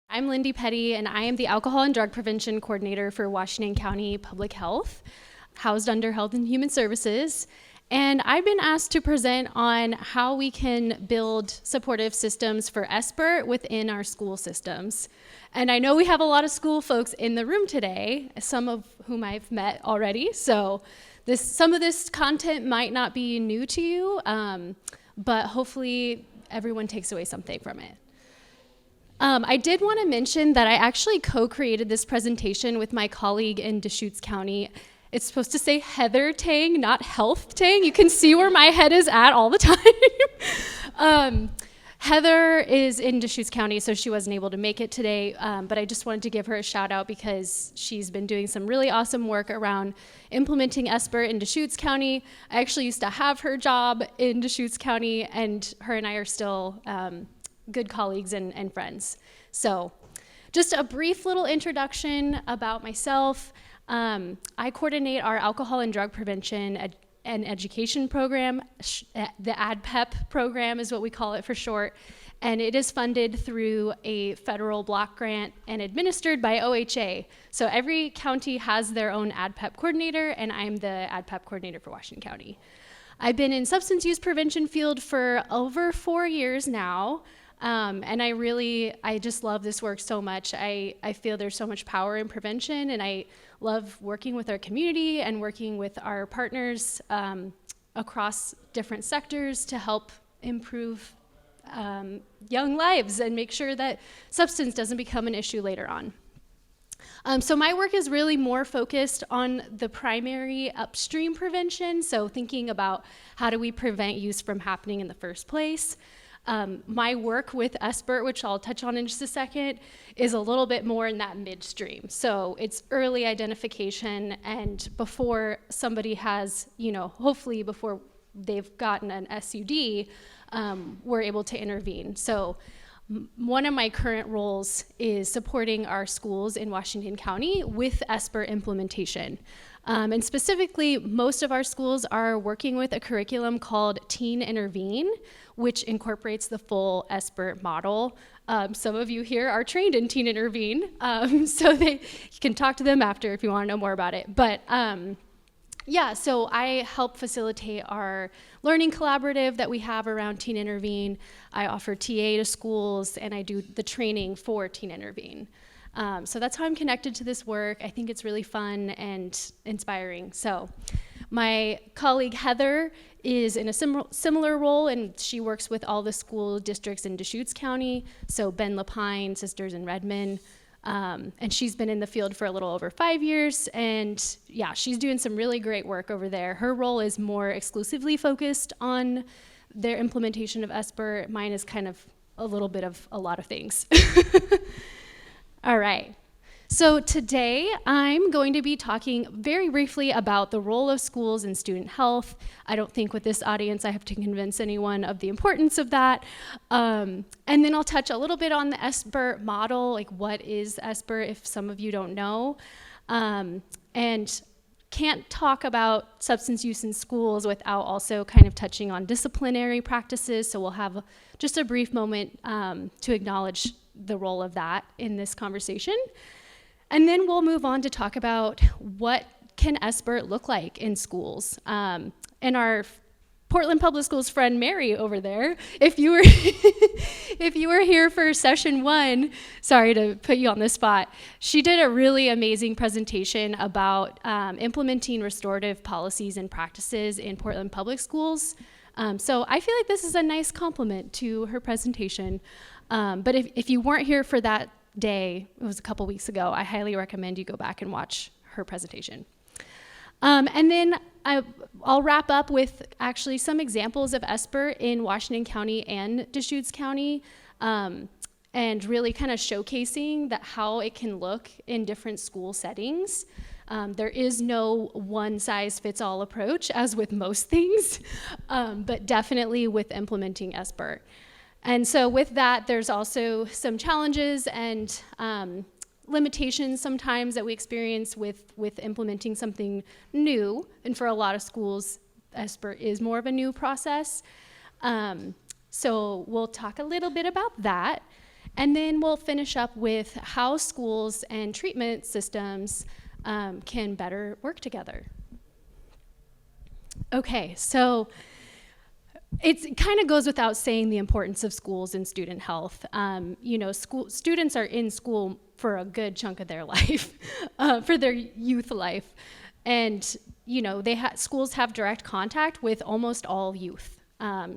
I'm Lyndi Petty, and I am the Alcohol and Drug Prevention Coordinator for Washington County Public Health, housed under Health and Human Services. And I've been asked to present on how we can build supportive systems for SBIRT within our school systems. And I know we have a lot of school folks in the room today, some of whom I've met already. So some of this content might not be new to you, but hopefully everyone takes away something from it. I did want to mention that I actually co-created this presentation with my colleague in Deschutes County. It's supposed to say Heather Tang, not Health Tang. You can see where my head is at all the time. Heather is in Deschutes County, so she wasn't able to make it today, but I just wanted to give her a shout out because she's been doing some really awesome work around implementing SBIRT in Deschutes County. I actually used to have her job in Deschutes County, and her and I are still good colleagues and friends. So just a brief little introduction about myself. I coordinate our alcohol and drug prevention and education program. The ADPEP program is what we call it for short. And it is funded through a federal block grant and administered by OHA. So every county has their own ADPEP coordinator, and I'm the ADPEP coordinator for Washington County. I've been in substance use prevention field for over 4 years now. And I just love this work so much. I feel there's so much power in prevention, and I love working with our community and working with our partners across different sectors to help improve young lives and make sure that substance doesn't become an issue later on. So my work is really more focused on the primary upstream prevention, so thinking about how do we prevent use from happening in the first place. My work with SBIRT, which I'll touch on in just a second, is a little bit more in that midstream. So it's early identification, and before somebody has, hopefully before they've gotten an SUD, we're able to intervene. So one of my current roles is supporting our schools in Washington County with SBIRT implementation. And specifically, most of our schools are working with a curriculum called Teen Intervene, which incorporates the full SBIRT model. Some of you here are trained in Teen Intervene, so you can talk to them after if you want to know more about it. But so I help facilitate our learning collaborative that we have around Teen Intervene. I offer TA to schools, and I do the training for Teen Intervene. So that's how I'm connected to this work. I think it's really fun and inspiring. So my colleague Heather is in a similar role, and she works with all the school districts in Deschutes County, so Ben Lapine, Sisters in Redmond, and she's been in the field for a little over 5 years, and yeah, she's doing some really great work over there. Her role is more exclusively focused on their implementation of SBIRT. Mine is kind of a little bit of a lot of things. All right. So today I'm going to be talking very briefly about the role of schools in student health. I don't think with this audience I have to convince anyone of the importance of that. And then I'll touch a little bit on the SBIRT model, like what is SBIRT if some of you don't know. And can't talk about substance use in schools without also kind of touching on disciplinary practices. So we'll have just a brief moment to acknowledge the role of that in this conversation. And then we'll move on to talk about what can SBIRT look like in schools. And our Portland Public Schools friend Mary over there, if you were here for session 1, sorry to put you on the spot, she did a really amazing presentation about implementing restorative policies and practices in Portland Public Schools. So I feel like this is a nice complement to her presentation. But if you weren't here for that day, it was a couple weeks ago, I highly recommend you go back and watch her presentation. And then I'll wrap up with actually some examples of SBIRT in Washington County and Deschutes County, and really kind of showcasing how it can look in different school settings. There is no one-size-fits-all approach, as with most things, but definitely with implementing SBIRT. And so with that, there's also some challenges and limitations sometimes that we experience with implementing something new. And for a lot of schools, SBIRT is more of a new process. So we'll talk a little bit about that. And then we'll finish up with how schools and treatment systems can better work together. Okay, so it kind of goes without saying the importance of schools in student health. Students are in school for a good chunk of their life, for their youth life. And, schools have direct contact with almost all youth.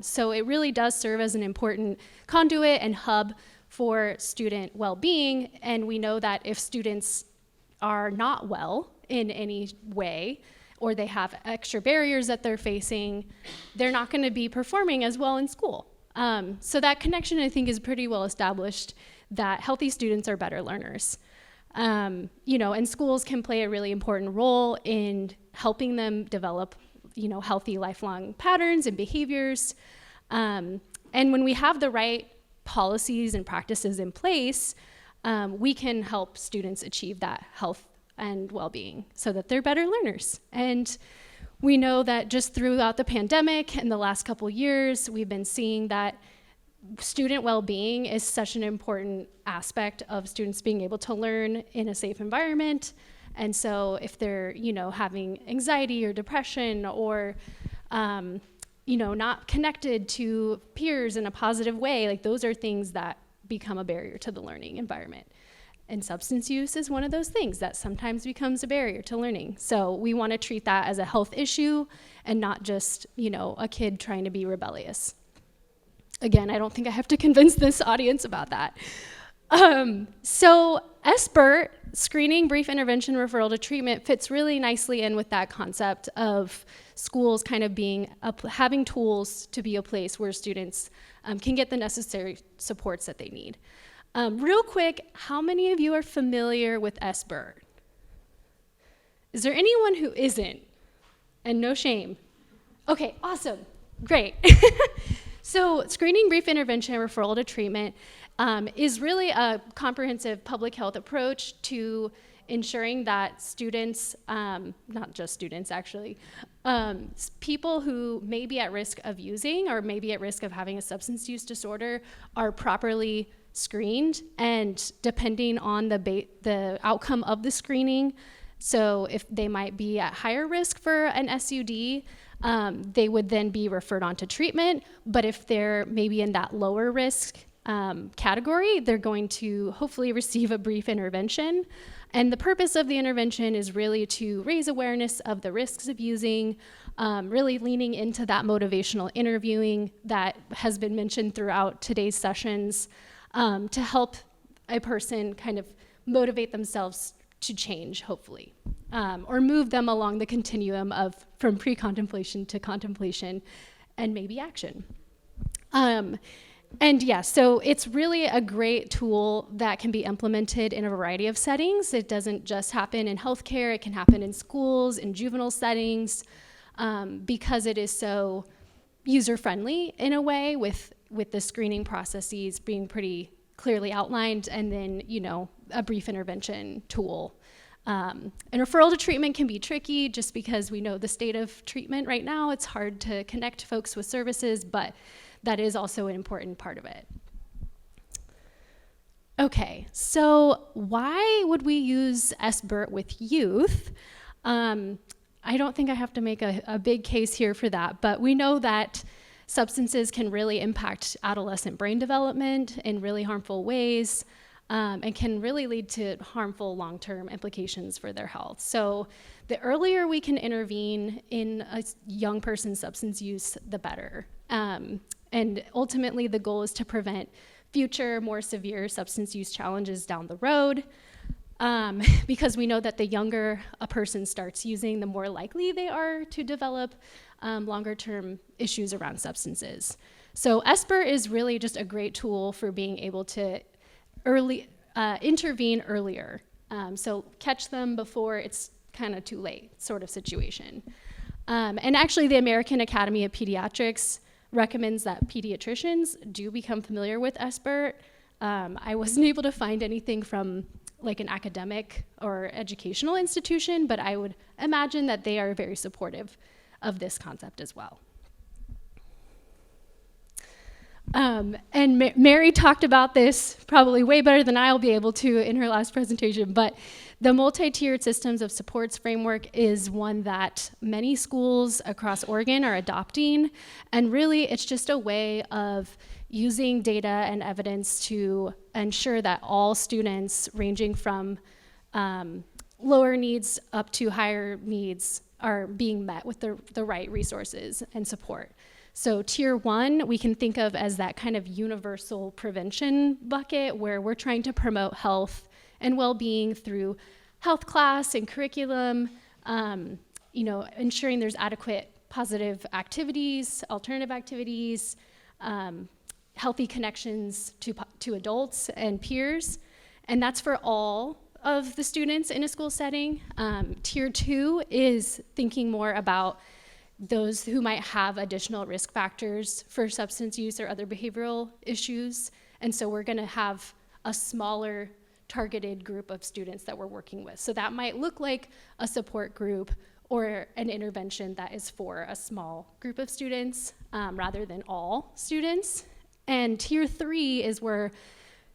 So it really does serve as an important conduit and hub for student well-being. And we know that if students are not well in any way, or they have extra barriers that they're facing, they're not gonna be performing as well in school. So that connection, I think, is pretty well established, that healthy students are better learners. And schools can play a really important role in helping them develop, healthy lifelong patterns and behaviors. And when we have the right policies and practices in place, we can help students achieve that health and well-being so that they're better learners. And we know that just throughout the pandemic and the last couple years, we've been seeing that student well-being is such an important aspect of students being able to learn in a safe environment. And so if they're, having anxiety or depression or, not connected to peers in a positive way, like those are things that become a barrier to the learning environment. And substance use is one of those things that sometimes becomes a barrier to learning. So we want to treat that as a health issue and not just, a kid trying to be rebellious. Again, I don't think I have to convince this audience about that. So SBIRT, screening, brief intervention, referral to treatment, fits really nicely in with that concept of schools kind of having tools to be a place where students can get the necessary supports that they need. Real quick, how many of you are familiar with SBIRT? Is there anyone who isn't? And no shame. Okay, awesome, great. So screening, brief intervention, and referral to treatment is really a comprehensive public health approach to ensuring that students, not just students actually, people who may be at risk of using or may be at risk of having a substance use disorder are properly screened, and depending on the outcome of the screening, so if they might be at higher risk for an SUD, they would then be referred on to treatment. But if they're maybe in that lower risk category, they're going to hopefully receive a brief intervention. And the purpose of the intervention is really to raise awareness of the risks of using, really leaning into that motivational interviewing that has been mentioned throughout today's sessions, to help a person kind of motivate themselves to change, hopefully, or move them along the continuum from pre-contemplation to contemplation and maybe action. So it's really a great tool that can be implemented in a variety of settings. It doesn't just happen in healthcare, it can happen in schools, in juvenile settings, because it is so user-friendly in a way with the screening processes being pretty clearly outlined, and then, a brief intervention tool. And referral to treatment can be tricky just because we know the state of treatment right now. It's hard to connect folks with services, but that is also an important part of it. Okay, so why would we use SBIRT with youth? I don't think I have to make a big case here for that, but we know that substances can really impact adolescent brain development in really harmful ways, and can really lead to harmful long-term implications for their health. So the earlier we can intervene in a young person's substance use, the better. And ultimately the goal is to prevent future, more severe substance use challenges down the road, because we know that the younger a person starts using, the more likely they are to develop longer-term issues around substances. So SBIRT is really just a great tool for being able to intervene earlier. So catch them before it's kind of too late, sort of situation. And actually the American Academy of Pediatrics recommends that pediatricians do become familiar with SBIRT. I wasn't able to find anything from like an academic or educational institution, but I would imagine that they are very supportive of this concept as well. And Mary talked about this probably way better than I'll be able to in her last presentation, but the multi-tiered systems of supports framework is one that many schools across Oregon are adopting, and really it's just a way of using data and evidence to ensure that all students ranging from lower needs up to higher needs are being met with the right resources and support. So tier 1, we can think of as that kind of universal prevention bucket where we're trying to promote health and well-being through health class and curriculum, ensuring there's adequate positive activities, alternative activities, healthy connections to adults and peers. And that's for all of the students in a school setting. Tier 2 is thinking more about those who might have additional risk factors for substance use or other behavioral issues. And so we're gonna have a smaller targeted group of students that we're working with. So that might look like a support group or an intervention that is for a small group of students rather than all students. And tier 3 is where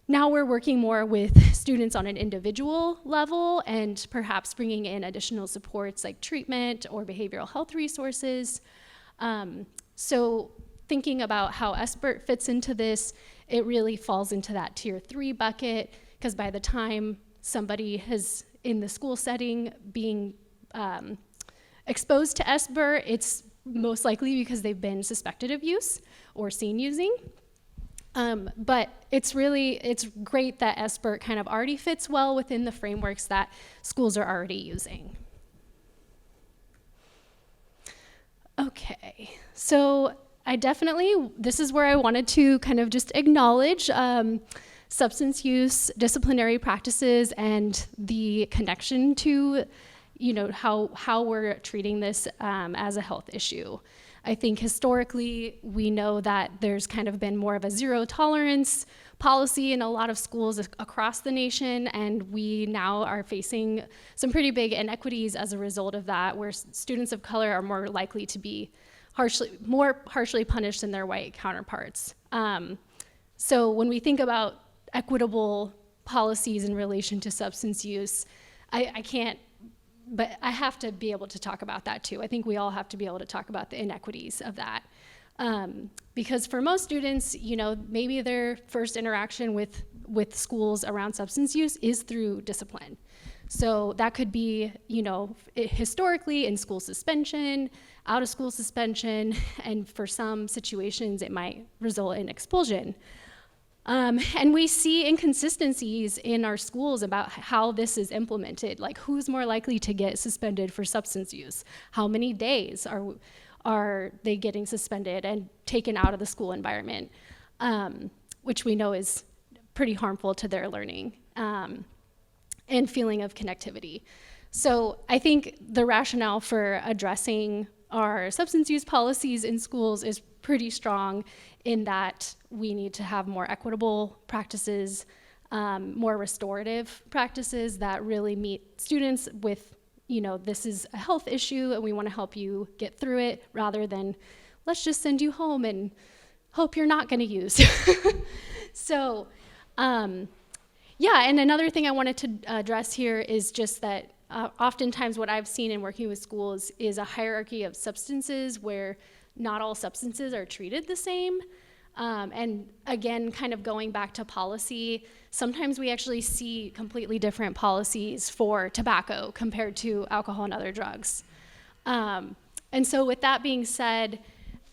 now we're working more with students on an individual level and perhaps bringing in additional supports like treatment or behavioral health resources. So thinking about how SBIRT fits into this, it really falls into that tier 3 bucket, because by the time somebody is in the school setting being exposed to SBIRT, it's most likely because they've been suspected of use or seen using. But it's great that SBIRT kind of already fits well within the frameworks that schools are already using. Okay, so this is where I wanted to kind of just acknowledge substance use, disciplinary practices, and the connection to, how we're treating this as a health issue. I think historically, we know that there's kind of been more of a zero tolerance policy in a lot of schools across the nation, and we now are facing some pretty big inequities as a result of that, where students of color are more likely to be more harshly punished than their white counterparts. So when we think about equitable policies in relation to substance use, but I have to be able to talk about that too. I think we all have to be able to talk about the inequities of that. Because for most students, maybe their first interaction with schools around substance use is through discipline. So that could be, historically in school suspension, out of school suspension, and for some situations it might result in expulsion. And we see inconsistencies in our schools about how this is implemented, like who's more likely to get suspended for substance use? How many days are they getting suspended and taken out of the school environment, which we know is pretty harmful to their learning and feeling of connectivity. So I think the rationale for addressing our substance use policies in schools is pretty strong in that we need to have more equitable practices, more restorative practices that really meet students with, this is a health issue and we want to help you get through it, rather than let's just send you home and hope you're not going to use. So, and another thing I wanted to address here is just that oftentimes what I've seen in working with schools is a hierarchy of substances where not all substances are treated the same. And again, kind of going back to policy, sometimes we actually see completely different policies for tobacco compared to alcohol and other drugs. And so with that being said,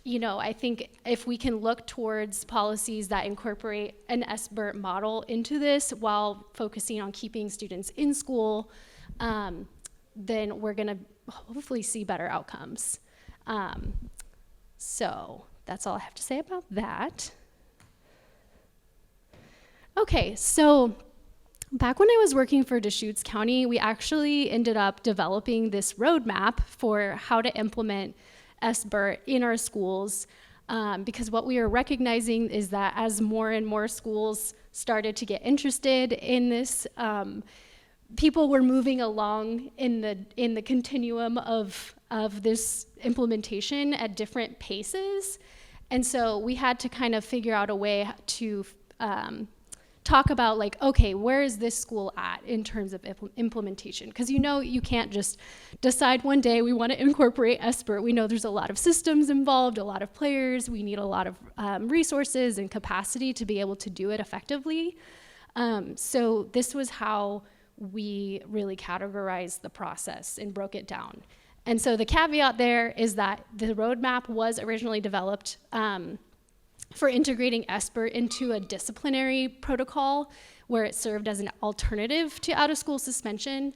I think if we can look towards policies that incorporate an SBIRT model into this while focusing on keeping students in school, then we're gonna hopefully see better outcomes. So that's all I have to say about that. Okay, so back when I was working for Deschutes County, we actually ended up developing this roadmap for how to implement SBIRT in our schools, because what we are recognizing is that as more and more schools started to get interested in this, people were moving along in the continuum of this implementation at different paces. And so we had to kind of figure out a way to talk about like, okay, where is this school at in terms of implementation? Because you can't just decide one day we want to incorporate SBIRT. We know there's a lot of systems involved, a lot of players. We need a lot of resources and capacity to be able to do it effectively. So this was how we really categorized the process and broke it down. And so the caveat there is that the roadmap was originally developed for integrating SBIRT into a disciplinary protocol where it served as an alternative to out-of-school suspension.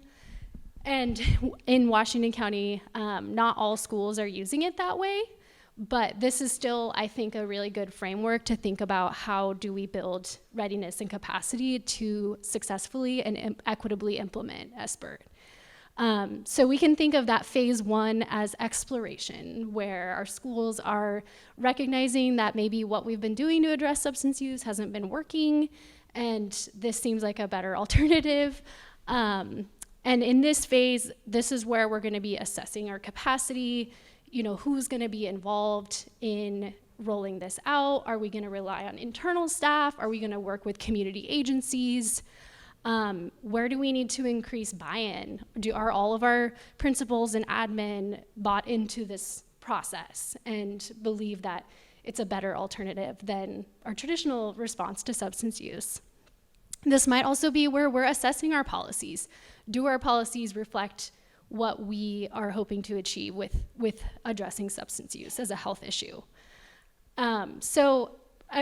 And in Washington County, not all schools are using it that way, but this is still, I think, a really good framework to think about how do we build readiness and capacity to successfully and equitably implement SBIRT. So we can think of that phase 1 as exploration, where our schools are recognizing that maybe what we've been doing to address substance use hasn't been working, and this seems like a better alternative. And in this phase, this is where we're gonna be assessing our capacity, who's gonna be involved in rolling this out? Are we gonna rely on internal staff? Are we gonna work with community agencies? Where do we need to increase buy-in? Are all of our principals and admin bought into this process and believe that it's a better alternative than our traditional response to substance use? This might also be where we're assessing our policies. Do our policies reflect what we are hoping to achieve with addressing substance use as a health issue?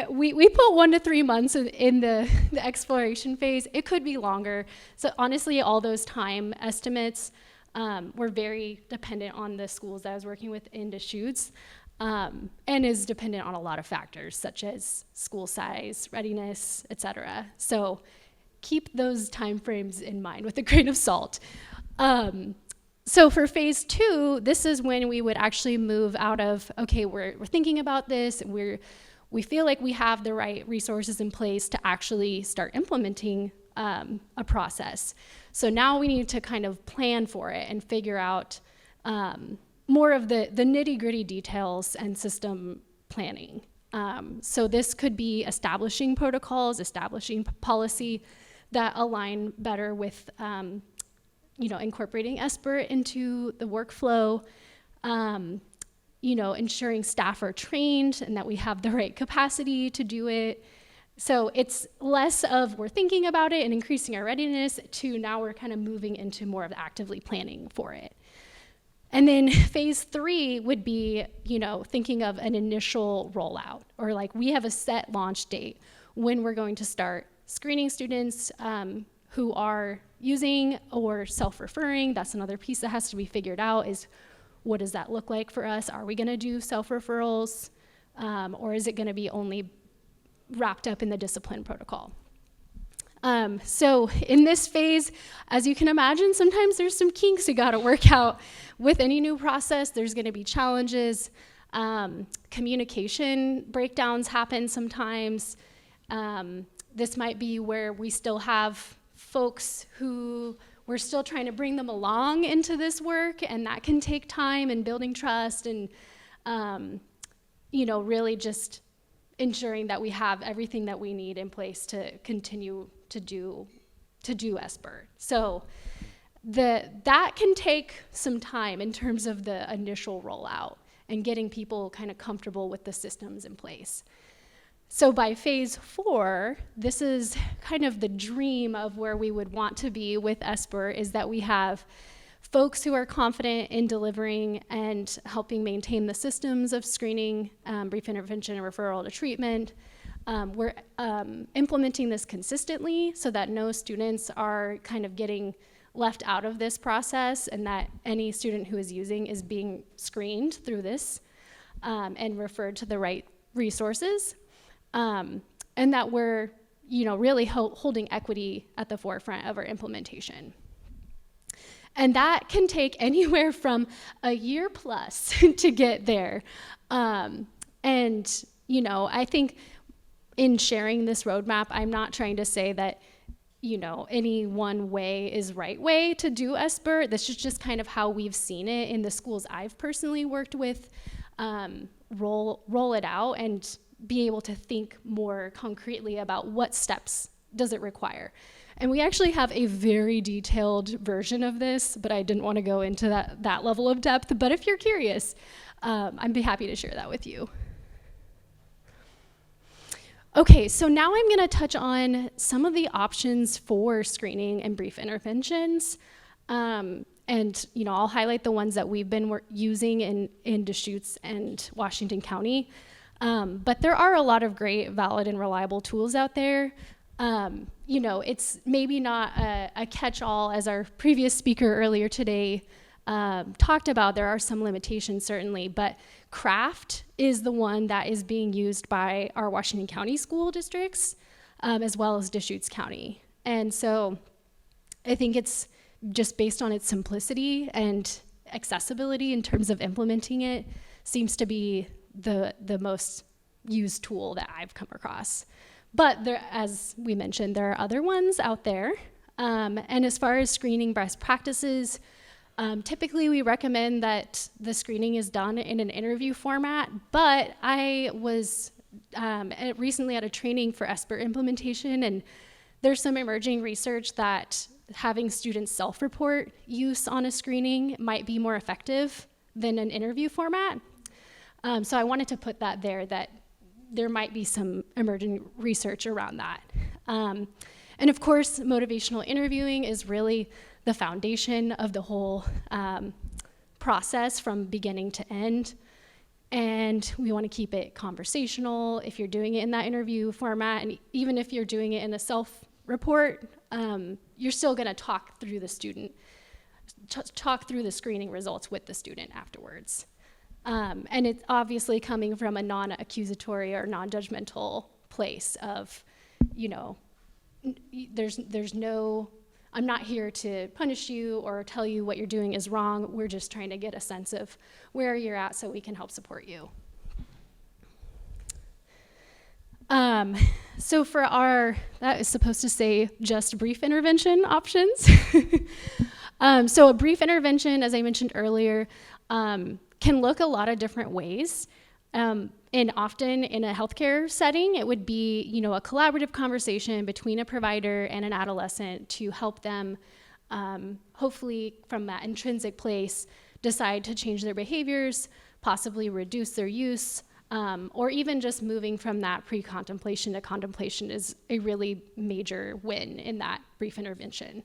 We put 1 to 3 months in the exploration phase. It could be longer. So honestly, all those time estimates were very dependent on the schools that I was working with in Deschutes, and is dependent on a lot of factors such as school size, readiness, et cetera. So keep those timeframes in mind with a grain of salt. So for phase 2, this is when we would actually move out of, okay, we're thinking about this, and we feel like we have the right resources in place to actually start implementing a process. So now we need to kind of plan for it and figure out more of the nitty-gritty details and system planning. So this could be establishing protocols, establishing policy that align better with incorporating SBIRT into the workflow, ensuring staff are trained and that we have the right capacity to do it. So it's less of we're thinking about it and increasing our readiness to now we're kind of moving into more of actively planning for it. And then phase 3 would be, thinking of an initial rollout, or like we have a set launch date when we're going to start screening students who are using or self-referring. That's another piece that has to be figured out, is what does that look like for us? Are we gonna do self-referrals, or is it gonna be only wrapped up in the discipline protocol? So in this phase, as you can imagine, sometimes there's some kinks you gotta work out. With any new process, there's gonna be challenges. Communication breakdowns happen sometimes. This might be where we still have folks who we're still trying to bring them along into this work, and that can take time and building trust and, really just ensuring that we have everything that we need in place to continue to do SBIRT. So that can take some time in terms of the initial rollout and getting people kind of comfortable with the systems in place. So by phase 4, this is kind of the dream of where we would want to be with SBIRT, is that we have folks who are confident in delivering and helping maintain the systems of screening, brief intervention, and referral to treatment. We're implementing this consistently so that no students are kind of getting left out of this process, and that any student who is using is being screened through this and referred to the right resources. And that we're, really holding equity at the forefront of our implementation. And that can take anywhere from a year plus to get there. I think in sharing this roadmap, I'm not trying to say that, any one way is right way to do SBIRT. This is just kind of how we've seen it in the schools I've personally worked with, roll it out and be able to think more concretely about what steps does it require. And we actually have a very detailed version of this, but I didn't want to go into that level of depth. But if you're curious, I'd be happy to share that with you. Okay, so now I'm going to touch on some of the options for screening and brief interventions. And I'll highlight the ones that we've been using in Deschutes and Washington County. But there are a lot of great, valid, and reliable tools out there. It's maybe not a catch-all, as our previous speaker earlier today talked about. There are some limitations, certainly, but CRAFT is the one that is being used by our Washington County school districts, as well as Deschutes County. And so I think it's just based on its simplicity and accessibility in terms of implementing it, seems to be the most used tool that I've come across. But there, as we mentioned, there are other ones out there. And as far as screening best practices, typically we recommend that the screening is done in an interview format, but I was recently at a training for SBIRT implementation, and there's some emerging research that having students self-report use on a screening might be more effective than an interview format. So I wanted to put that there, that there might be some emerging research around that. And of course, motivational interviewing is really the foundation of the whole process from beginning to end. And we want to keep it conversational if you're doing it in that interview format. And even if you're doing it in a self-report, you're still going to talk through the screening results with the student afterwards. And it's obviously coming from a non-accusatory or non-judgmental place of, I'm not here to punish you or tell you what you're doing is wrong. We're just trying to get a sense of where you're at so we can help support you. So for that is supposed to say just brief intervention options. So a brief intervention, as I mentioned earlier, can look a lot of different ways. And often in a healthcare setting, it would be, a collaborative conversation between a provider and an adolescent to help them, hopefully from that intrinsic place, decide to change their behaviors, possibly reduce their use, or even just moving from that pre-contemplation to contemplation is a really major win in that brief intervention.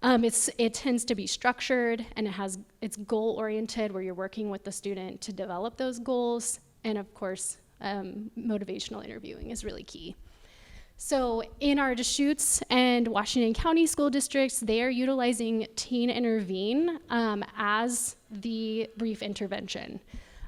It tends to be structured, and it's goal-oriented, where you're working with the student to develop those goals. And of course, motivational interviewing is really key. So in our Deschutes and Washington County school districts, they are utilizing Teen Intervene as the brief intervention.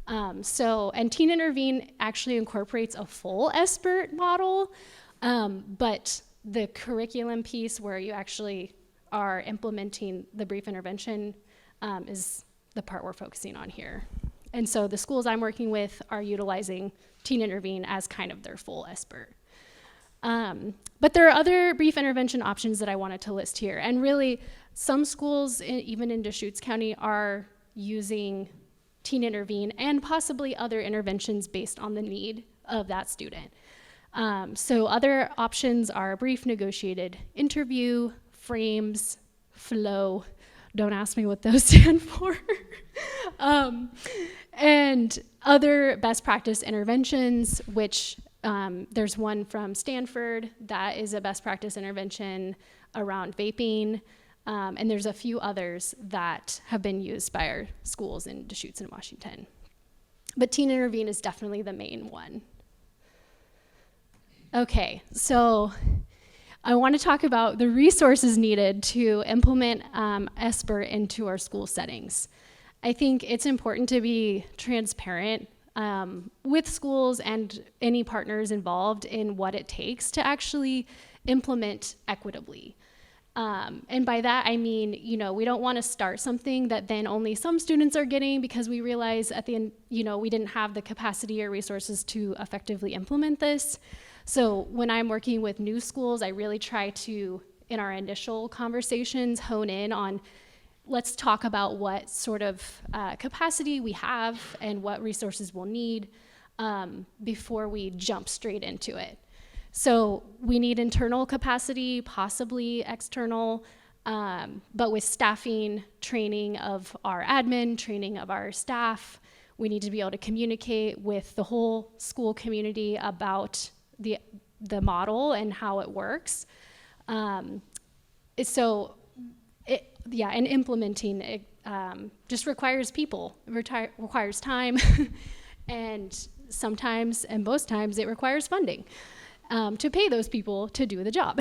And Teen Intervene actually incorporates a full SBIRT model, but the curriculum piece where you actually are implementing the brief intervention is the part we're focusing on here. And so the schools I'm working with are utilizing Teen Intervene as kind of their full SBIRT. But there are other brief intervention options that I wanted to list here. And really, some schools, even in Deschutes County, are using Teen Intervene and possibly other interventions based on the need of that student. So other options are brief negotiated interview, frames, flow. Don't ask me what those stand for. And other best practice interventions, which there's one from Stanford that is a best practice intervention around vaping. And there's a few others that have been used by our schools in Deschutes and Washington. But Teen Intervene is definitely the main one. Okay, so I want to talk about the resources needed to implement SBIRT into our school settings. I think it's important to be transparent with schools and any partners involved in what it takes to actually implement equitably. And by that, I mean, we don't want to start something that then only some students are getting because we realize at the end, we didn't have the capacity or resources to effectively implement this. So when I'm working with new schools, I really try to, in our initial conversations, hone in on let's talk about what sort of capacity we have and what resources we'll need before we jump straight into it. So we need internal capacity, possibly external, but with staffing, training of our admin, training of our staff, we need to be able to communicate with the whole school community about the model and how it works. And implementing it just requires people, requires time, and sometimes, and most times, it requires funding to pay those people to do the job.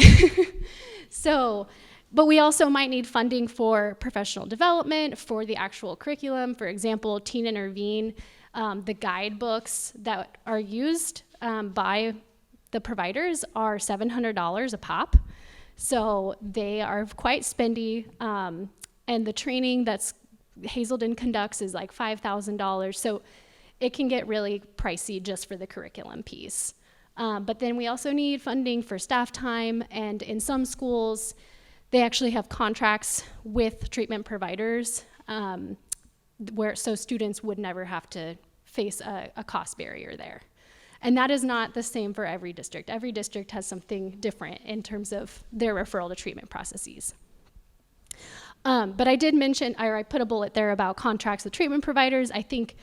But we also might need funding for professional development, for the actual curriculum. For example, Teen Intervene, the guidebooks that are used by the providers are $700 a pop. So they are quite spendy, and the training that's Hazelden conducts is like $5,000. So it can get really pricey just for the curriculum piece. But then we also need funding for staff time, and in some schools, they actually have contracts with treatment providers so students would never have to face a cost barrier there. And that is not the same for every district. Every district has something different in terms of their referral to treatment processes. But I did mention, or I put a bullet there about contracts with treatment providers. I think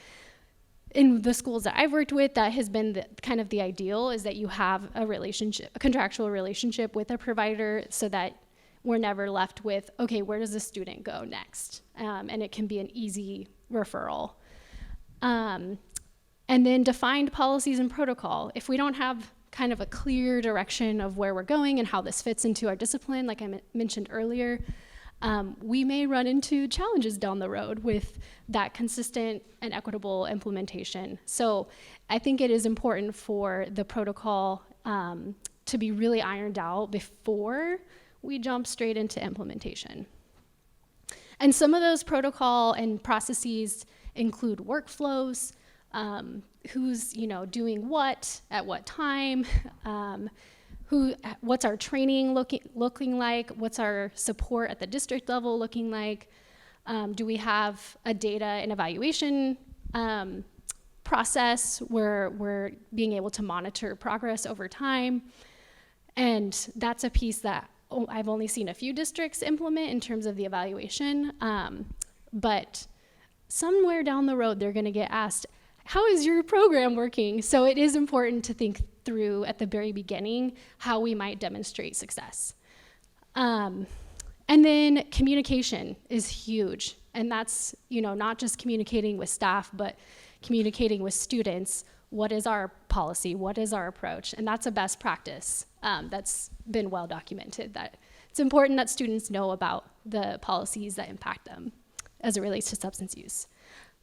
in the schools that I've worked with, that has been kind of the ideal, is that you have a contractual relationship with a provider so that we're never left with, okay, where does the student go next? And it can be an easy referral. And then defined policies and protocol. If we don't have kind of a clear direction of where we're going and how this fits into our discipline, like I mentioned earlier, we may run into challenges down the road with that consistent and equitable implementation. So I think it is important for the protocol to be really ironed out before we jump straight into implementation. And some of those protocol and processes include workflows, who's doing what at what time, what's our training looking like, what's our support at the district level looking like, do we have a data and evaluation process where we're being able to monitor progress over time. And that's a piece that I've only seen a few districts implement in terms of the evaluation, but somewhere down the road they're going to get asked, how is your program working? So it is important to think through at the very beginning how we might demonstrate success. And then communication is huge, and that's not just communicating with staff, but communicating with students. What is our policy? What is our approach? And that's a best practice that's been well documented, that it's important that students know about the policies that impact them as it relates to substance use.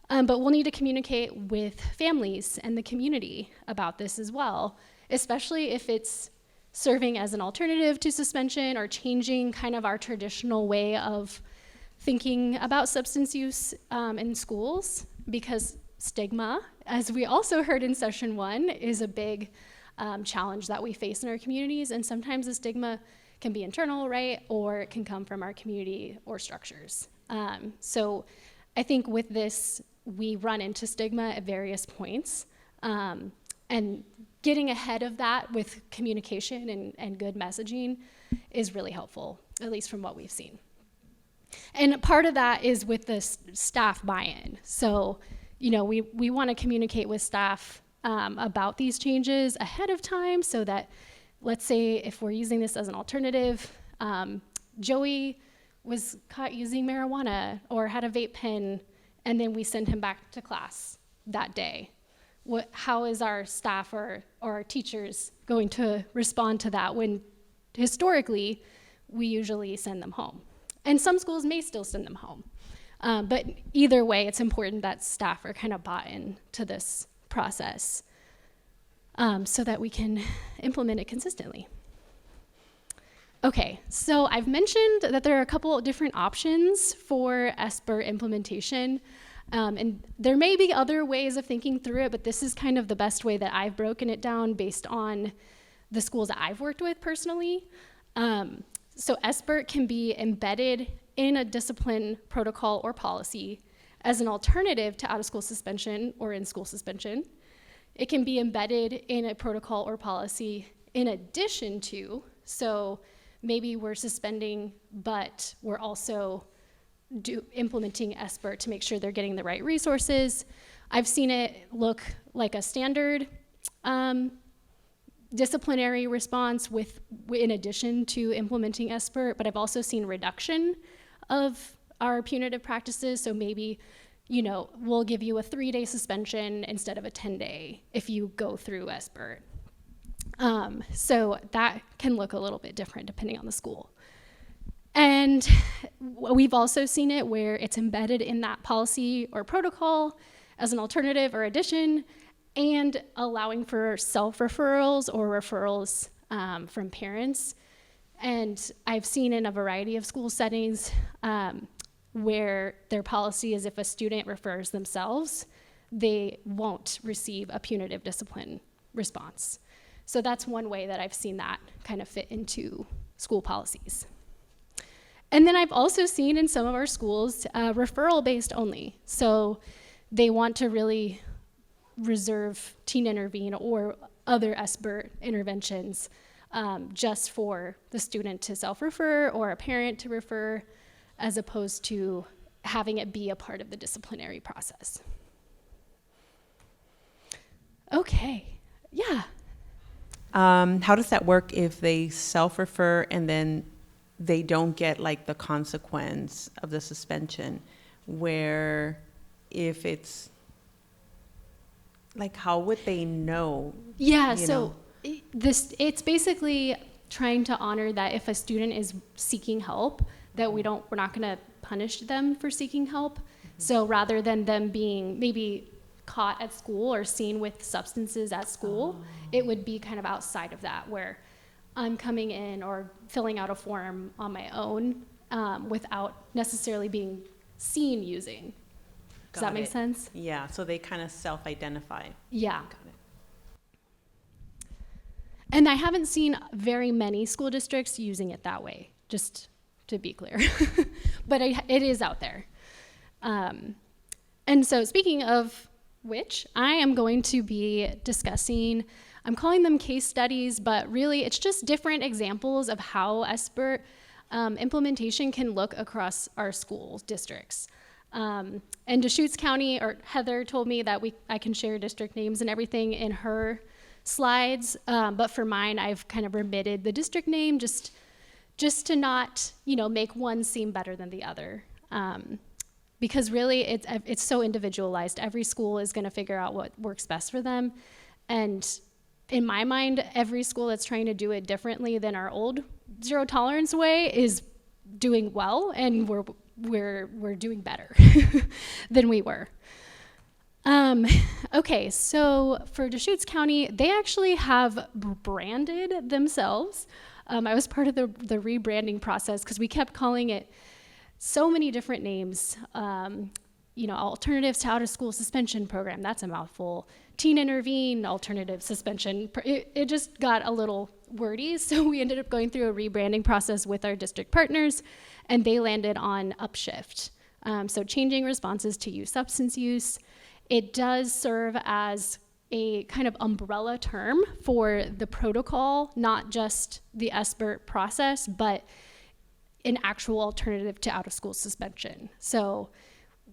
But we'll need to communicate with families and the community about this as well, especially if it's serving as an alternative to suspension or changing kind of our traditional way of thinking about substance use in schools, because stigma, as we also heard in session 1, is a big challenge that we face in our communities, and sometimes the stigma can be internal, right, or it can come from our community or structures. So I think with this, we run into stigma at various points, and getting ahead of that with communication and good messaging is really helpful, at least from what we've seen. And part of that is with the staff buy-in. So, we want to communicate with staff about these changes ahead of time so that, let's say if we're using this as an alternative, Joey was caught using marijuana or had a vape pen, and then we send him back to class that day. How is our staff or our teachers going to respond to that when historically we usually send them home? And some schools may still send them home. But either way, it's important that staff are kind of bought into this process so that we can implement it consistently. Okay, so I've mentioned that there are a couple of different options for SBIRT implementation. And there may be other ways of thinking through it, but this is kind of the best way that I've broken it down based on the schools that I've worked with personally. So SBIRT can be embedded in a discipline protocol or policy as an alternative to out-of-school suspension or in-school suspension. It can be embedded in a protocol or policy in addition to, so maybe we're suspending, but we're also implementing SBIRT to make sure they're getting the right resources. I've seen it look like a standard disciplinary response in addition to implementing SBIRT, but I've also seen reduction of our punitive practices. So maybe, we'll give you a 3-day suspension instead of a 10-day if you go through SBIRT. So that can look a little bit different depending on the school. And we've also seen it where it's embedded in that policy or protocol as an alternative or addition, and allowing for self-referrals or referrals from parents. And I've seen in a variety of school settings where their policy is if a student refers themselves, they won't receive a punitive discipline response. So that's one way that I've seen that kind of fit into school policies. And then I've also seen in some of our schools referral-based only. So they want to really reserve teen intervene or other SBIRT interventions just for the student to self-refer or a parent to refer, as opposed to having it be a part of the disciplinary process. Okay, yeah. How does that work if they self-refer and then they don't get like the consequence of the suspension? Where if it's like, how would they know? Yeah, so it's basically trying to honor that if a student is seeking help, that we're not going to punish them for seeking help. Mm-hmm. So rather than them being maybe caught at school or seen with substances at school, it would be kind of outside of that, where I'm coming in or filling out a form on my own without necessarily being seen using. Does that make sense? Yeah, so they kind of self-identify. Yeah. Got it. And I haven't seen very many school districts using it that way, just to be clear. But it is out there. And so speaking of which, I am going to be discussing, I'm calling them case studies, but really it's just different examples of how SBIRT implementation can look across our school districts. And Deschutes County, or Heather told me that I can share district names and everything in her slides, but for mine, I've kind of remitted the district name just to not, make one seem better than the other. Because really, it's so individualized. Every school is going to figure out what works best for them. And in my mind, every school that's trying to do it differently than our old zero tolerance way is doing well, and we're doing better than we were. Okay, so for Deschutes County, they actually have branded themselves. I was part of the rebranding process because we kept calling it so many different names. Alternatives to out-of-school suspension program, that's a mouthful. Teen intervene, alternative suspension. It just got a little wordy, so we ended up going through a rebranding process with our district partners, and they landed on upshift. So changing responses to youth substance use. It does serve as a kind of umbrella term for the protocol, not just the SBIRT process, but an actual alternative to out-of-school suspension. So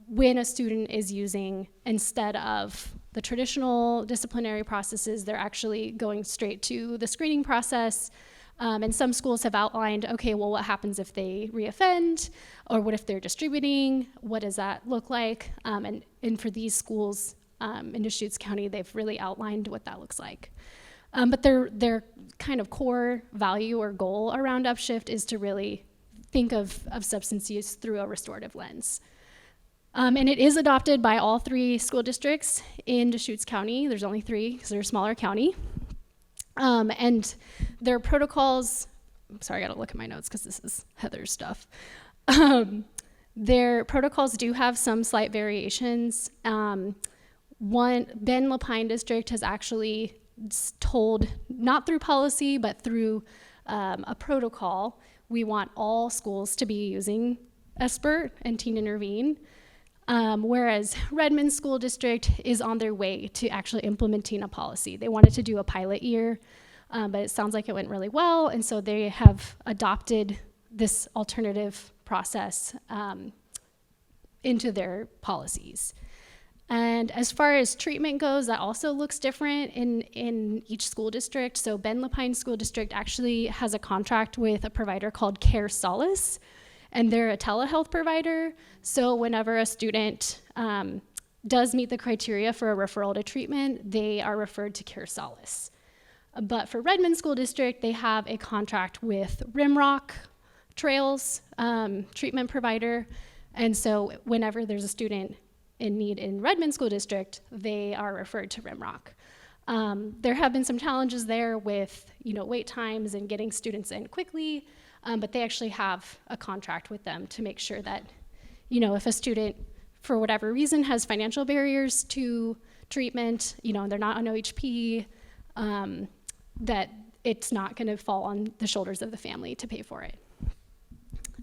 when a student is using, instead of the traditional disciplinary processes, they're actually going straight to the screening process. And some schools have outlined, okay, well, what happens if they reoffend? Or what if they're distributing? What does that look like? And for these schools in Deschutes County, they've really outlined what that looks like. But their kind of core value or goal around Upshift is to really think of substance use through a restorative lens. And it is adopted by all 3 school districts in Deschutes County. There's only 3 because they're a smaller county. And their protocols, I'm sorry, I gotta look at my notes because this is Heather's stuff. Their protocols do have some slight variations. Ben Lapine District has actually told, not through policy, but through a protocol, we want all schools to be using SBIRT and Teen Intervene, whereas Redmond School District is on their way to actually implementing a policy. They wanted to do a pilot year, but it sounds like it went really well, and so they have adopted this alternative process into their policies. And as far as treatment goes, that also looks different in each school district. So Ben Lapine School District actually has a contract with a provider called CareOregon, and they're a telehealth provider. So whenever a student does meet the criteria for a referral to treatment, they are referred to CareOregon. But for Redmond School District, they have a contract with Rimrock Trails treatment provider. And so whenever there's a student in need in Redmond School District, they are referred to Rimrock. There have been some challenges there with wait times and getting students in quickly, but they actually have a contract with them to make sure that if a student for whatever reason has financial barriers to treatment, they're not on OHP, that it's not going to fall on the shoulders of the family to pay for it.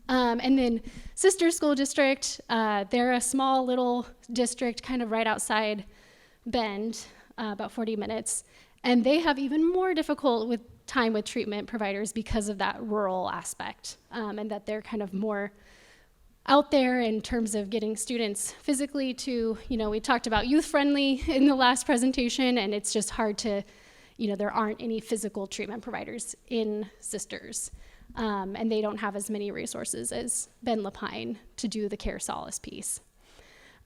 And then Sister School District, they're a small little district kind of right outside Bend, about 40 minutes. And they have even more difficult time with treatment providers because of that rural aspect, and that they're kind of more out there in terms of getting students physically to, we talked about youth friendly in the last presentation, and it's just hard to, there aren't any physical treatment providers in Sisters. And they don't have as many resources as Ben Lapine to do the Care Solace piece.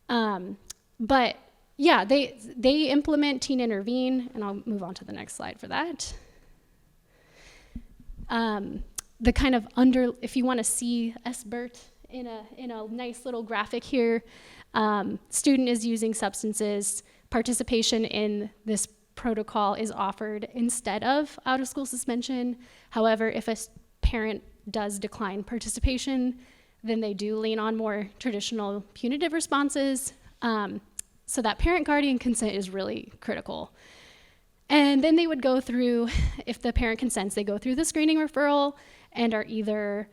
But yeah, they implement Teen Intervene, and I'll move on to the next slide for that. The kind of if you want to see SBIRT in a nice little graphic here, student is using substances, participation in this protocol is offered instead of out-of-school suspension. However, if a parent does decline participation, then they do lean on more traditional punitive responses. So that parent-guardian consent is really critical. And then they would go through, if the parent consents, they go through the screening referral and are either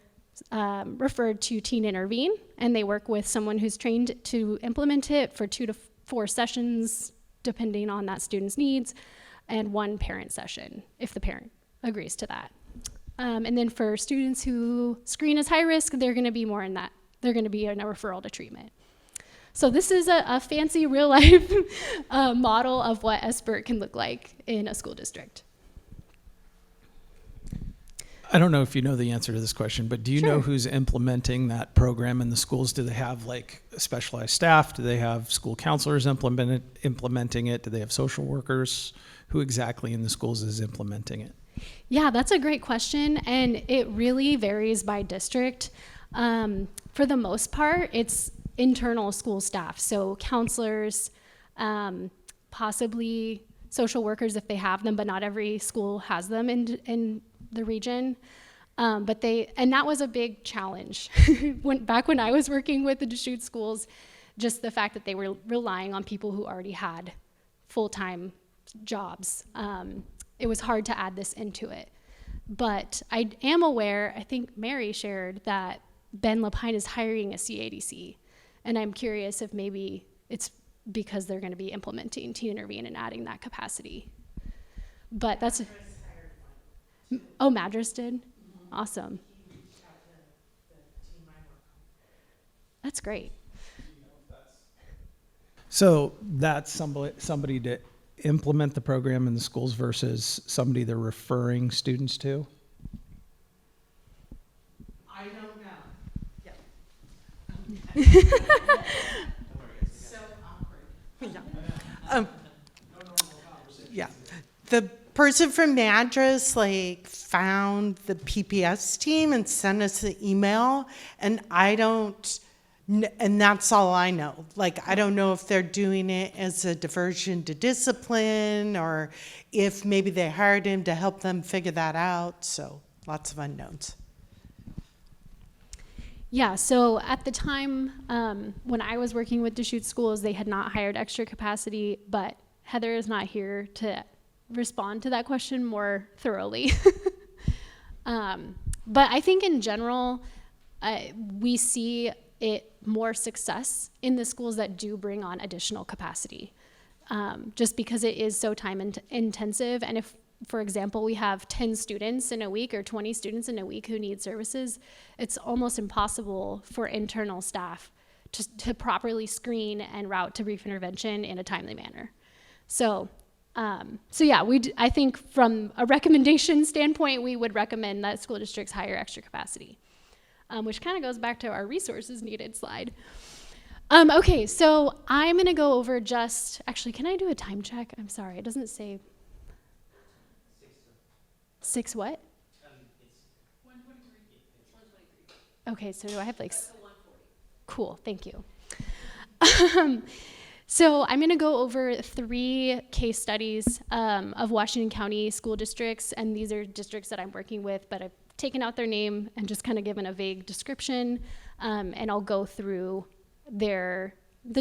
referred to Teen Intervene, and they work with someone who's trained to implement it for 2 to 4 sessions, depending on that student's needs, and 1 parent session, if the parent agrees to that. And then for students who screen as high risk, they're going to be more in that. They're going to be in a referral to treatment. So this is a fancy real life model of what SBIRT can look like in a school district. I don't know if you know the answer to this question, but do you know who's implementing that program in the schools? Do they have like specialized staff? Do they have school counselors implementing it? Do they have social workers? Who exactly in the schools is implementing it? Yeah, that's a great question, and it really varies by district. For the most part, it's internal school staff, so counselors, possibly social workers if they have them, but not every school has them in the region. And that was a big challenge. Back when I was working with the Deschutes schools, just the fact that they were relying on people who already had full-time jobs. It was hard to add this into it. But I am aware, I think Mary shared, that Ben Lapine is hiring a CADC. And I'm curious if maybe it's because they're going to be implementing Teen Intervene and adding that capacity. But that's... Madras did? Mm-hmm. Awesome. He reached out to the team I work on. That's great. So that's somebody to implement the program in the schools versus somebody they're referring students to? I don't know. Yeah. So awkward. Yeah. The person from Madras found the PPS team and sent us the email, and and that's all I know. I don't know if they're doing it as a diversion to discipline or if maybe they hired him to help them figure that out. So lots of unknowns. Yeah, so at the time when I was working with Deschutes schools, they had not hired extra capacity, but Heather is not here to respond to that question more thoroughly. But I think in general, we see it more success in the schools that do bring on additional capacity, just because it is so time intensive. And if, for example, we have 10 students in a week or 20 students in a week who need services, it's almost impossible for internal staff to properly screen and route to brief intervention in a timely manner. So yeah, I think from a recommendation standpoint, we would recommend that school districts hire extra capacity, which kind of goes back to our resources needed slide. Okay, so I'm gonna go over actually, can I do a time check? I'm sorry, it doesn't say. 6 what? It's 123. Okay, so do I have like? That's a 140. Cool, thank you. So I'm going to go over 3 case studies of Washington County school districts, and these are districts that I'm working with, but I've taken out their name and just kind of given a vague description, and I'll go through the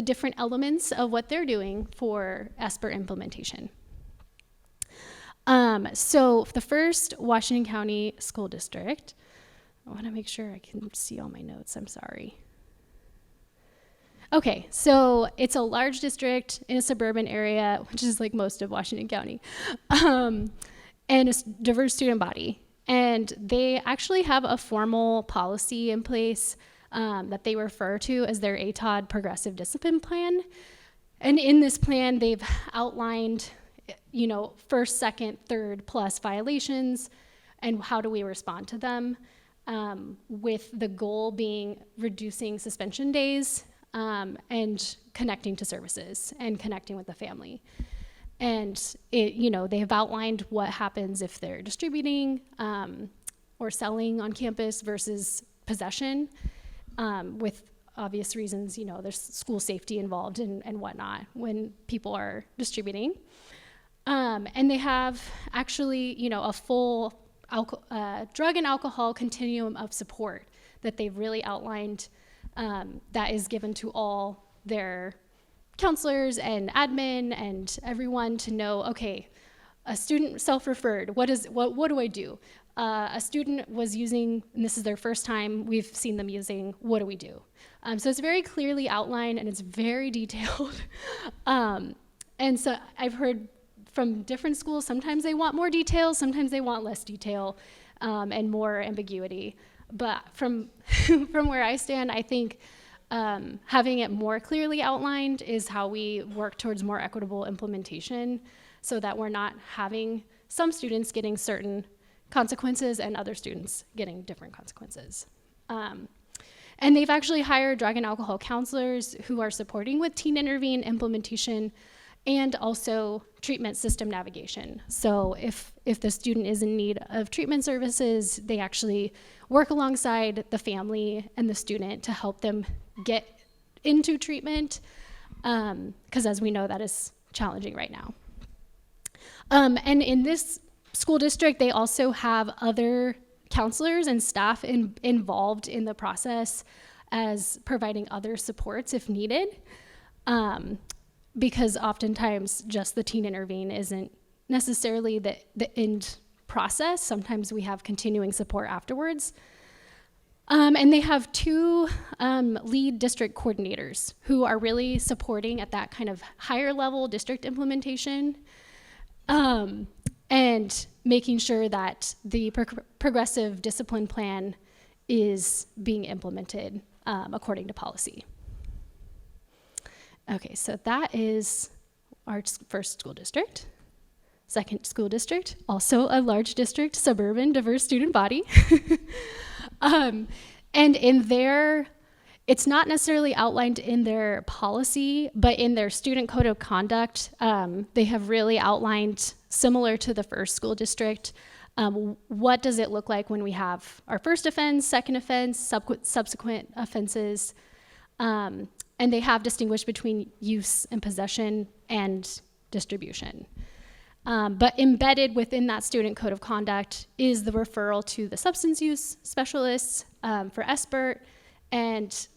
different elements of what they're doing for SBIRT implementation. So the first Washington County school district, I want to make sure I can see all my notes, I'm sorry. Okay, so it's a large district in a suburban area, which is like most of Washington County, and a diverse student body. And they actually have a formal policy in place that they refer to as their ATOD Progressive Discipline Plan. And in this plan, they've outlined, first, second, third plus violations, and how do we respond to them, with the goal being reducing suspension days, and connecting to services and connecting with the family. And they have outlined what happens if they're distributing or selling on campus versus possession, with obvious reasons. There's school safety involved and whatnot when people are distributing. And they have actually, a full drug and alcohol continuum of support that they've really outlined, that is given to all their counselors and admin and everyone to know, okay, a student self-referred, what do I do? A student was using, and this is their first time we've seen them using, what do we do? So it's very clearly outlined and it's very detailed. And so I've heard from different schools, sometimes they want more detail, sometimes they want less detail, and more ambiguity. But from where I stand, I think having it more clearly outlined is how we work towards more equitable implementation, so that we're not having some students getting certain consequences and other students getting different consequences. And they've actually hired drug and alcohol counselors who are supporting with Teen Intervene implementation and also treatment system navigation. So if the student is in need of treatment services, they actually work alongside the family and the student to help them get into treatment, because as we know, that is challenging right now. And in this school district, they also have other counselors and staff involved in the process as providing other supports if needed. Because oftentimes just the Teen Intervene isn't necessarily the end process. Sometimes we have continuing support afterwards. And they have 2 lead district coordinators who are really supporting at that kind of higher level district implementation, and making sure that the progressive discipline plan is being implemented according to policy. Okay, so that is our first school district. Second school district, also a large district, suburban, diverse student body. And in their, it's not necessarily outlined in their policy, but in their student code of conduct, they have really outlined, similar to the first school district, what does it look like when we have our first offense, second offense, subsequent offenses. And they have distinguished between use and possession and distribution. But embedded within that student code of conduct is the referral to the substance use specialists for SBIRT, and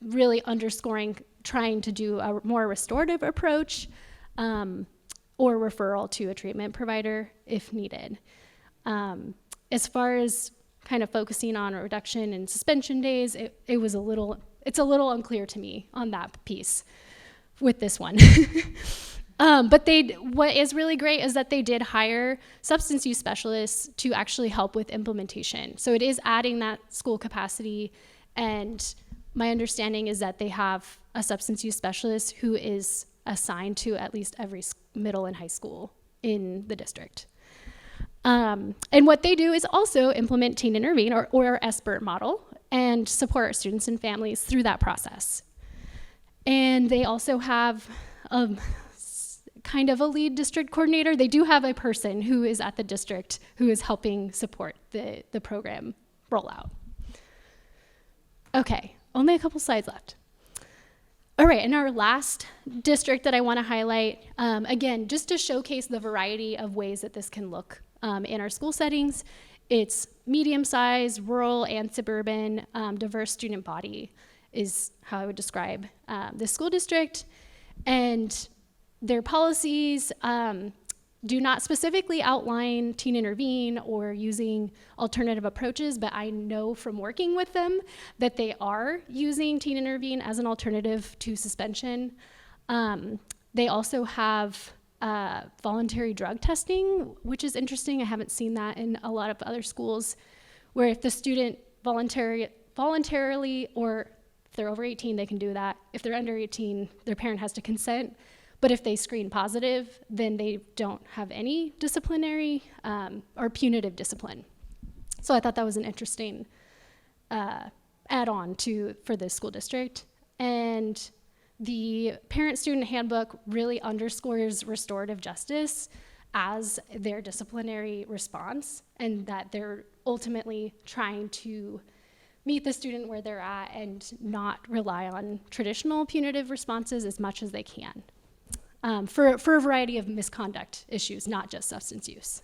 really underscoring trying to do a more restorative approach, or referral to a treatment provider if needed. As far as kind of focusing on a reduction in suspension days, it was a little it's a little unclear to me on that piece with this one. But what is really great is that they did hire substance use specialists to actually help with implementation. So it is adding that school capacity, and my understanding is that they have a substance use specialist who is assigned to at least every middle and high school in the district. And what they do is also implement Teen Intervene, or our SBIRT model, and support students and families through that process. And they also have kind of a lead district coordinator. They do have a person who is at the district who is helping support the program rollout. Okay, only a couple slides left. All right, and our last district that I want to highlight, again, just to showcase the variety of ways that this can look in our school settings. It's medium-sized, rural and suburban, diverse student body is how I would describe this school district. And their policies do not specifically outline Teen Intervene or using alternative approaches, but I know from working with them that they are using Teen Intervene as an alternative to suspension. They also have voluntary drug testing, which is interesting. I haven't seen that in a lot of other schools, where if the student voluntarily, or if they're over 18, they can do that. If they're under 18, their parent has to consent. But if they screen positive, then they don't have any disciplinary or punitive discipline. So I thought that was an interesting add-on for this school district. And the parent-student handbook really underscores restorative justice as their disciplinary response, and that they're ultimately trying to meet the student where they're at and not rely on traditional punitive responses as much as they can. For a variety of misconduct issues, not just substance use.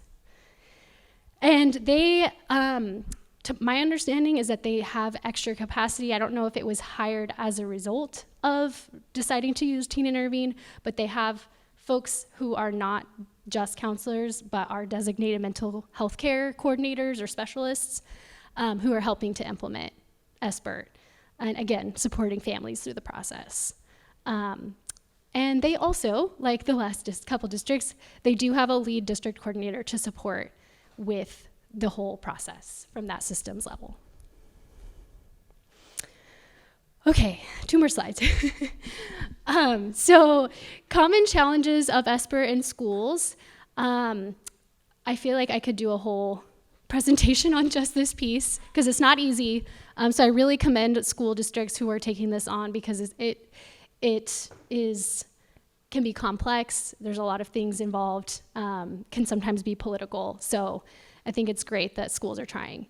And they, my understanding is that they have extra capacity. I don't know if it was hired as a result of deciding to use Teen Intervene, but they have folks who are not just counselors, but are designated mental health care coordinators or specialists who are helping to implement SBIRT. And again, supporting families through the process. And they also, like the last couple districts, they do have a lead district coordinator to support with the whole process from that systems level. Okay, 2 more slides. So common challenges of SBIRT in schools. I feel like I could do a whole presentation on just this piece because it's not easy. So I really commend school districts who are taking this on, because it can be complex. There's a lot of things involved, can sometimes be political. So I think it's great that schools are trying.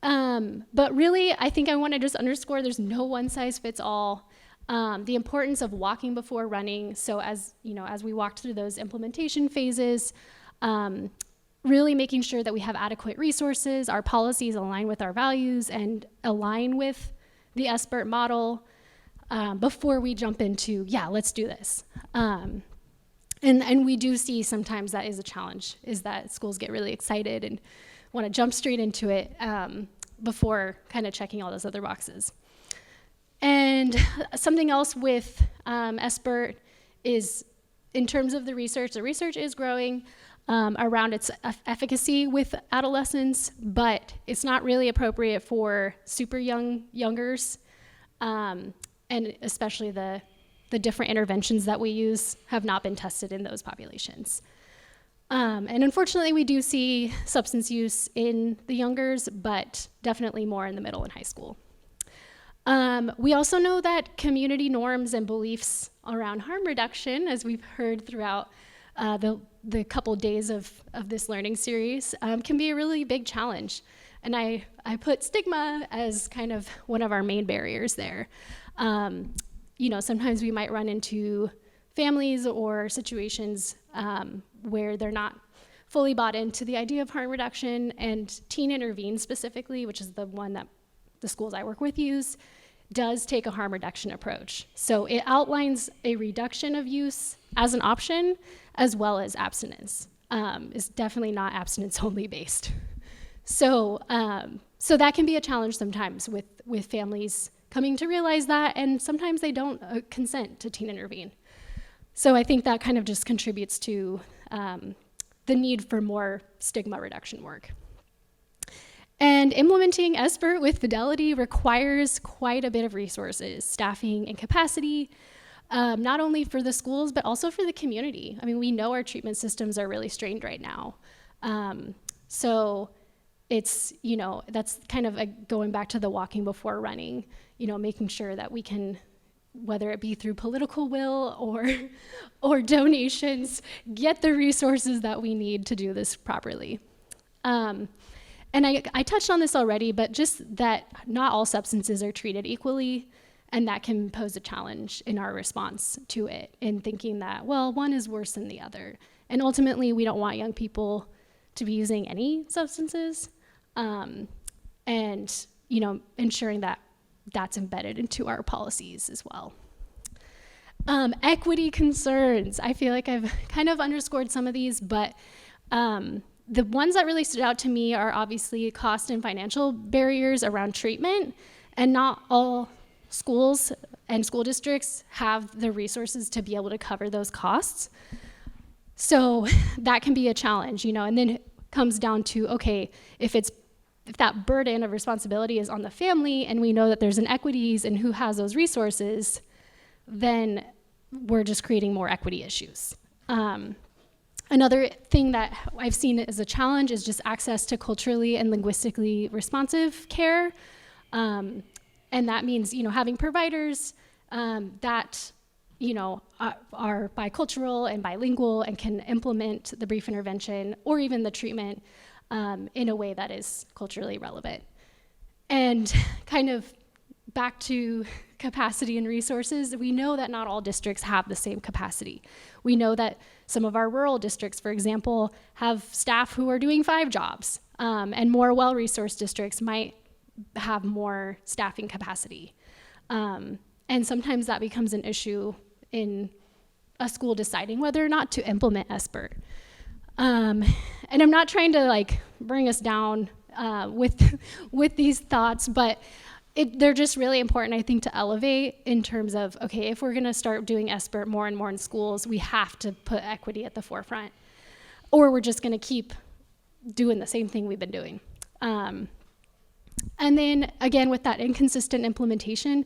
But really, I think I want to just underscore there's no one size fits all. The importance of walking before running. So as we walked through those implementation phases, really making sure that we have adequate resources, our policies align with our values and align with the SBIRT model before we jump into, let's do this. And we do see sometimes that is a challenge, is that schools get really excited and want to jump straight into it before kind of checking all those other boxes. And something else with SBIRT is, in terms of the research is growing around its efficacy with adolescents, but it's not really appropriate for super youngers, and especially the different interventions that we use have not been tested in those populations. And unfortunately, we do see substance use in the youngers, but definitely more in the middle and high school. We also know that community norms and beliefs around harm reduction, as we've heard throughout the couple days of this learning series, can be a really big challenge. And I put stigma as kind of one of our main barriers there. Sometimes we might run into families or situations where they're not fully bought into the idea of harm reduction, and Teen Intervene specifically, which is the one that the schools I work with use, does take a harm reduction approach. So it outlines a reduction of use as an option, as well as abstinence. It's definitely not abstinence only based. So that can be a challenge sometimes with families coming to realize that, and sometimes they don't consent to teen intervene. So I think that kind of just contributes to the need for more stigma reduction work. And implementing SBIRT with fidelity requires quite a bit of resources, staffing, and capacity, not only for the schools, but also for the community. I mean, we know our treatment systems are really strained right now. So it's, that's kind of going back to the walking before running, making sure that we can, whether it be through political will or donations, get the resources that we need to do this properly. And I touched on this already, but just that not all substances are treated equally, and that can pose a challenge in our response to it, in thinking that, well, one is worse than the other. And ultimately, we don't want young people to be using any substances, and ensuring that that's embedded into our policies as well. Equity concerns. I feel like I've kind of underscored some of these, but the ones that really stood out to me are obviously cost and financial barriers around treatment, and not all schools and school districts have the resources to be able to cover those costs. So that can be a challenge, and then it comes down to, okay, if that burden of responsibility is on the family, and we know that there's inequities in who has those resources, then we're just creating more equity issues. Another thing that I've seen as a challenge is just access to culturally and linguistically responsive care. And that means, having providers that, are bicultural and bilingual and can implement the brief intervention or even the treatment in a way that is culturally relevant. And kind of back to capacity and resources, we know that not all districts have the same capacity. We know that some of our rural districts, for example, have staff who are doing 5 jobs, and more well-resourced districts might have more staffing capacity. And sometimes that becomes an issue in a school deciding whether or not to implement SBIRT. And I'm not trying to bring us down with these thoughts, but they're just really important, I think, to elevate in terms of, okay, if we're gonna start doing SBIRT more and more in schools, we have to put equity at the forefront, or we're just gonna keep doing the same thing we've been doing. And then again, with that inconsistent implementation,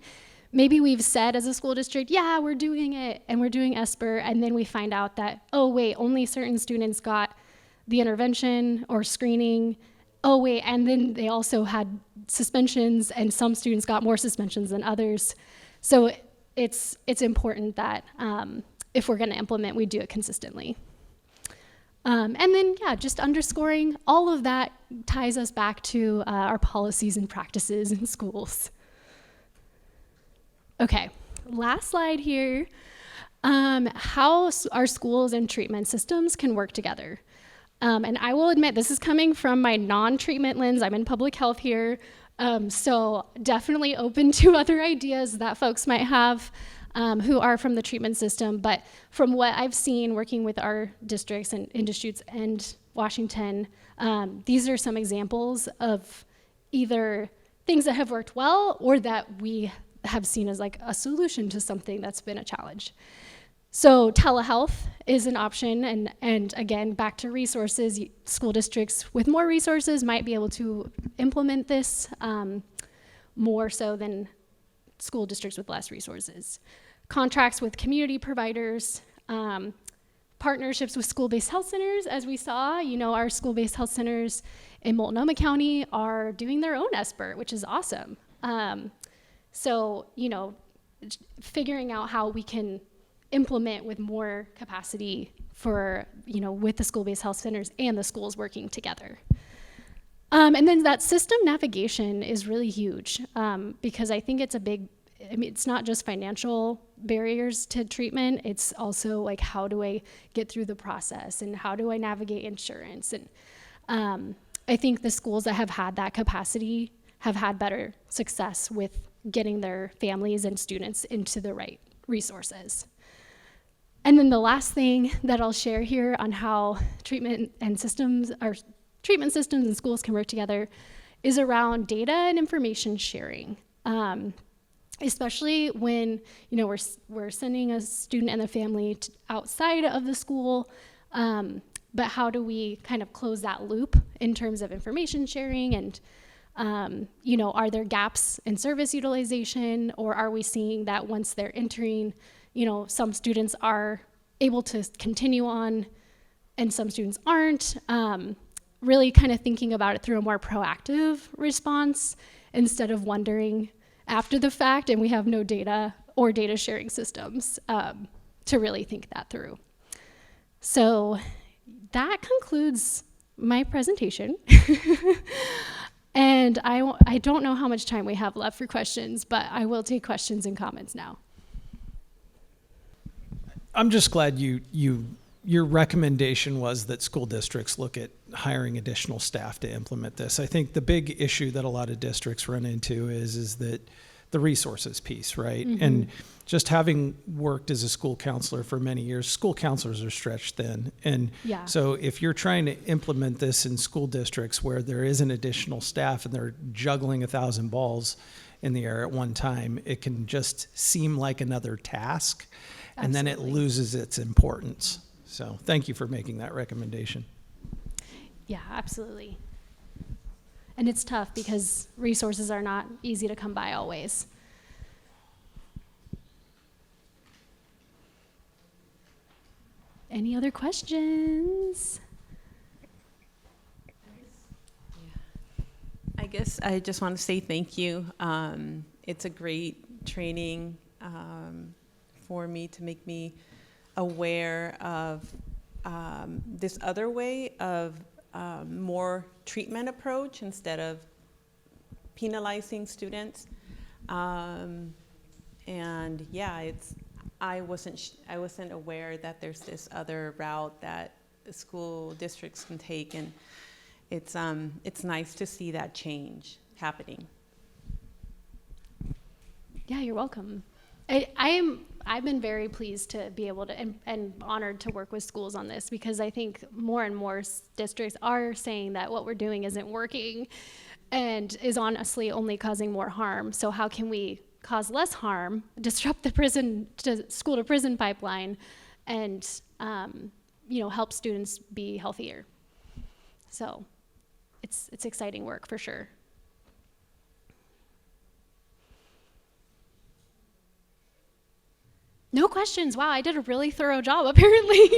maybe we've said as a school district, yeah, we're doing it and we're doing SBIRT, and then we find out that, oh wait, only certain students got the intervention or screening. Oh wait, and then they also had suspensions, and some students got more suspensions than others. So it's important that if we're gonna implement, we do it consistently. And then, just underscoring all of that ties us back to our policies and practices in schools. Okay, last slide here. How our schools and treatment systems can work together. And I will admit, this is coming from my non-treatment lens. I'm in public health here, so definitely open to other ideas that folks might have who are from the treatment system. But from what I've seen working with our districts and Deschutes and Washington, these are some examples of either things that have worked well or that we have seen as a solution to something that's been a challenge. So telehealth is an option, and again, back to resources. School districts with more resources might be able to implement this more so than school districts with less resources. Contracts with community providers, partnerships with school-based health centers. As we saw, our school-based health centers in Multnomah County are doing their own SBIRT, which is awesome. So, figuring out how we can implement with more capacity for, with the school-based health centers and the schools working together. And then that system navigation is really huge because I think it's not just financial barriers to treatment, it's also how do I get through the process and how do I navigate insurance? And I think the schools that have had that capacity have had better success with getting their families and students into the right resources. And then the last thing that I'll share here on how treatment systems and schools can work together is around data and information sharing. especially when, you know, we're sending a student and the family outside of the school. But how do we kind of close that loop in terms of information sharing and, you know, are there gaps in service utilization, or are we seeing that once they're entering, you know, some students are able to continue on and some students aren't? Really kind of thinking about it through a more proactive response instead of wondering after the fact and we have no data or data sharing systems to really think that through. So that concludes my presentation. And I don't know how much time we have left for questions, but I will take questions and comments now. I'm just glad your recommendation was that school districts look at hiring additional staff to implement this. I think the big issue that a lot of districts run into is that the resources piece, right? Mm-hmm. And just having worked as a school counselor for many years, school counselors are stretched thin. And so if you're trying to implement this in school districts where there isn't additional staff and they're juggling 1,000 balls in the air at one time, it can just seem like another task. Absolutely. And then it loses its importance. So thank you for making that recommendation. Yeah, absolutely. And it's tough because resources are not easy to come by always. Any other questions? I guess I just want to say thank you. It's a great training for me to make me aware of this other way of more treatment approach instead of penalizing students. And yeah, I wasn't aware that there's this other route that the school districts can take, and it's nice to see that change happening. Yeah, you're welcome. I've been very pleased to be able to and honored to work with schools on this, because I think more and more districts are saying that what we're doing isn't working and is honestly only causing more harm. So how can we cause less harm, disrupt the school to prison pipeline, and you know, help students be healthier? So it's exciting work for sure. No questions. Wow, I did a really thorough job, apparently.